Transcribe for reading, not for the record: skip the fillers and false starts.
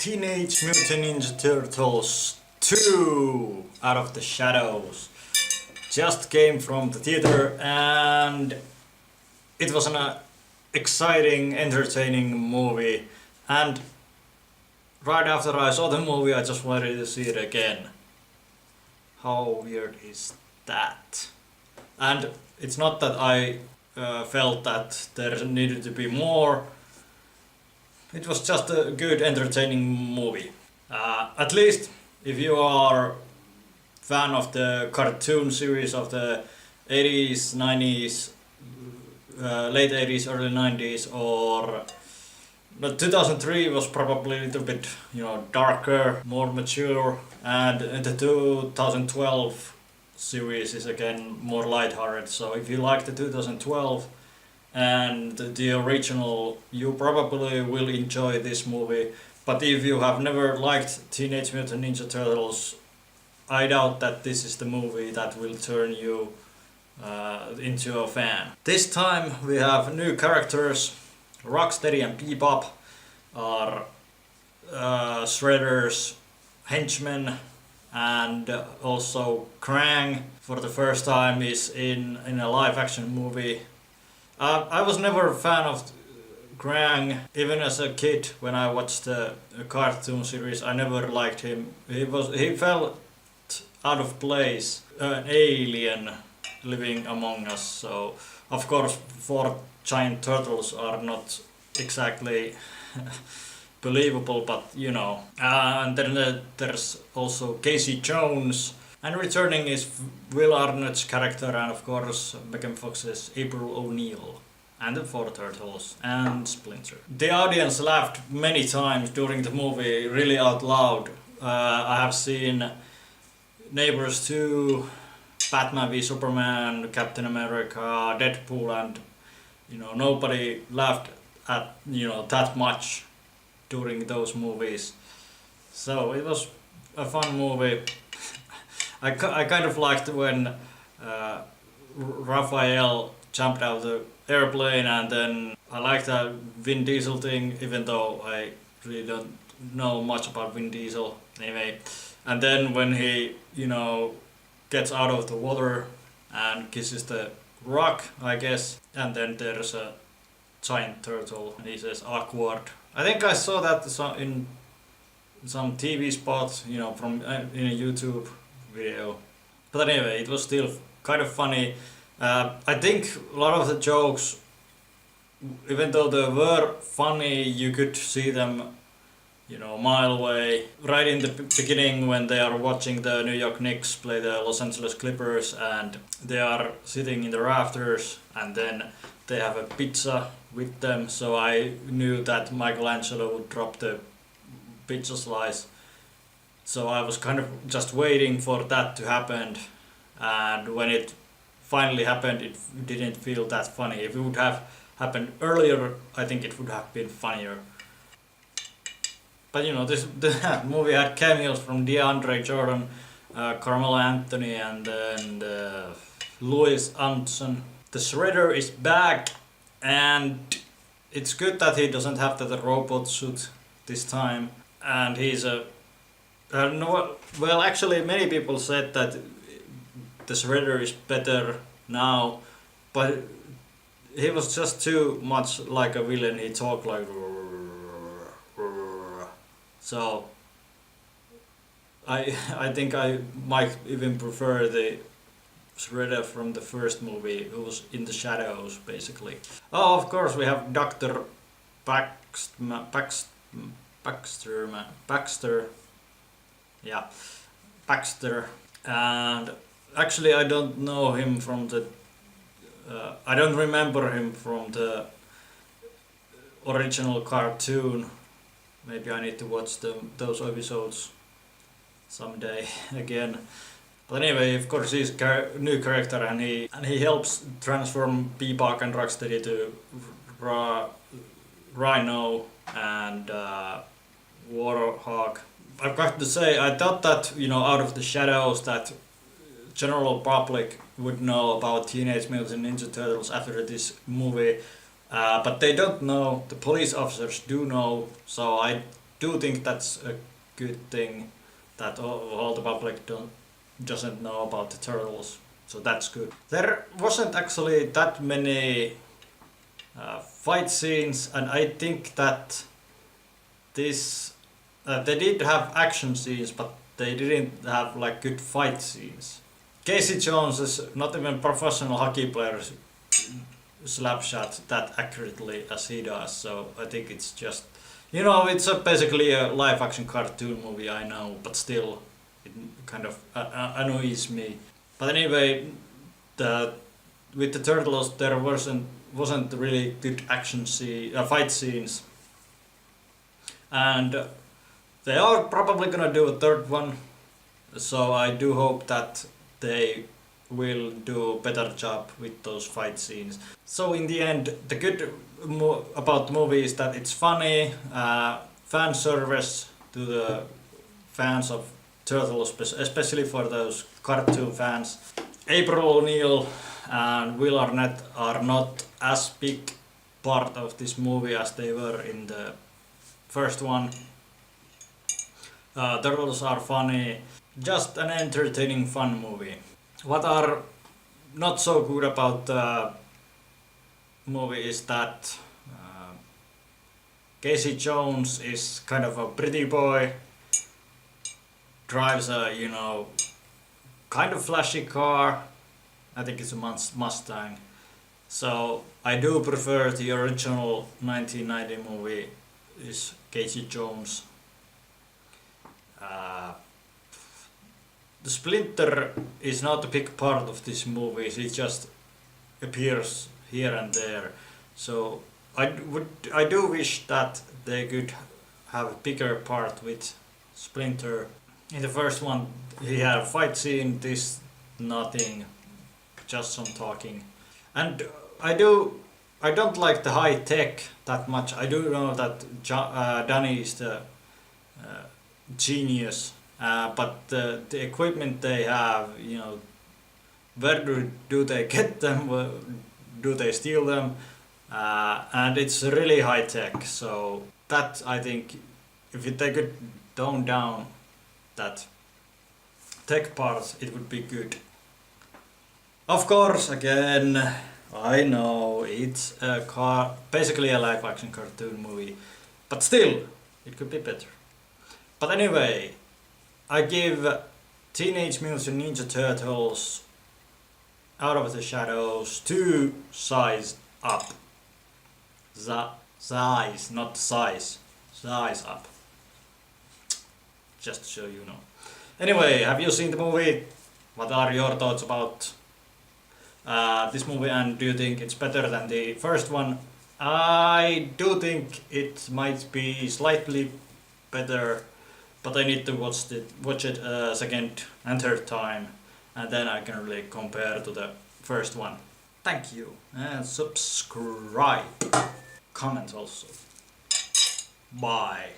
Teenage Mutant Ninja Turtles 2 Out of the Shadows just came from the theater, and it was an exciting, entertaining movie, and right after I saw the movie I just wanted to see it again. How weird is that? And it's not that I felt that there needed to be more. It was just a good, entertaining movie. At least if you are fan of the cartoon series of the 80s, 90s, late 80s, early 90s, or but 2003 was probably a little bit, darker, more mature, and the 2012 series is again more lighthearted. So if you like the 2012 and the original, you probably will enjoy this movie. But if you have never liked Teenage Mutant Ninja Turtles, I doubt that this is the movie that will turn you into a fan. This time we have new characters. Rocksteady and Bebop are Shredder's henchmen, and also Krang for the first time is in a live action movie. I was never a fan of Krang, even as a kid. When I watched the cartoon series, I never liked him. He felt out of place, an alien living among us. So of course 4 giant turtles are not exactly believable, but and then there's also Casey Jones, and returning is Will Arnett's character, and of course Megan Fox's April O'Neil, and the 4 turtles, and Splinter. The audience laughed many times during the movie, really out loud. I have seen Neighbors 2, Batman v Superman, Captain America, Deadpool, and nobody laughed at that much during those movies. So it was a fun movie. I kind of liked when Raphael jumped out of the airplane, and then I liked that Vin Diesel thing, even though I really don't know much about Vin Diesel anyway. And then when he gets out of the water and kisses the rock, I guess, and then there's a giant turtle and he says awkward. I think I saw that in some TV spot, from in a YouTube video. But anyway, it was still kind of funny. I think a lot of the jokes, even though they were funny, you could see them a mile away. Right in the beginning, when they are watching the New York Knicks play the Los Angeles Clippers, and they are sitting in the rafters, and then they have a pizza with them, so I knew that Michelangelo would drop the pizza slice. So I was kind of just waiting for that to happen, and when it finally happened, it didn't feel that funny. If it would have happened earlier, I think it would have been funnier. But the movie had cameos from DeAndre Jordan, Carmelo Anthony, and Louis Anderson. The Shredder is back, and it's good that he doesn't have the robot suit this time. And he's well, actually many people said that the Shredder is better now, but he was just too much like a villain. He talked like, so I think I might even prefer the Shredder from the first movie, who was in the shadows basically. Oh, of course we have Dr. Baxter, and actually I don't know him from the I don't remember him from the original cartoon. Maybe I need to watch those episodes someday again. But anyway, of course he's a new character, and he helps transform Bebop and Rocksteady to Rhino and Warhawk. I've got to say, I thought that Out of the Shadows, that general public would know about Teenage Mutant Ninja Turtles after this movie, but they don't know. The police officers do know, so I do think that's a good thing that all the public doesn't know about the turtles. So that's good. There wasn't actually that many fight scenes, and I think that this they did have action scenes, but they didn't have like good fight scenes. Casey Jones is not even professional hockey players slap shot that accurately as he does, so I think it's just, you know, it's basically a live action cartoon movie, I know, but still it kind of annoys me. But anyway, with the turtles there wasn't really good fight scenes, and they are probably gonna do a third one, so I do hope that they will do a better job with those fight scenes. So in the end, the good about the movie is that it's funny, fan service to the fans of Turtles, especially for those cartoon fans. April O'Neil and Will Arnett are not as big part of this movie as they were in the first one. Turtles are funny, just an entertaining fun movie. What are not so good about the movie is that Casey Jones is kind of a pretty boy, drives a, you know, kind of flashy car. I think it's a Mustang. So I do prefer the original 1990 movie is Casey Jones. The Splinter is not a big part of this movie, he just appears here and there. So I do wish that they could have a bigger part with Splinter. In the first one he had a fight scene, this nothing, just some talking. And I don't like the high tech that much. I do know that Danny is the genius, but the equipment they have, you know, where do they get them? Do they steal them? And it's really high tech. So that, I think, if they could tone down that tech part, it would be good. Of course, again, I know it's basically a live action cartoon movie, but still, it could be better. But anyway, I give Teenage Mutant Ninja Turtles Out of the Shadows 2 size up. Size, not size. Size up. Just so you know. Anyway, have you seen the movie? What are your thoughts about this movie, and do you think it's better than the first one? I do think it might be slightly better, but I need to watch it a second and third time, and then I can really compare to the first one. Thank you, and subscribe, comment also. Bye.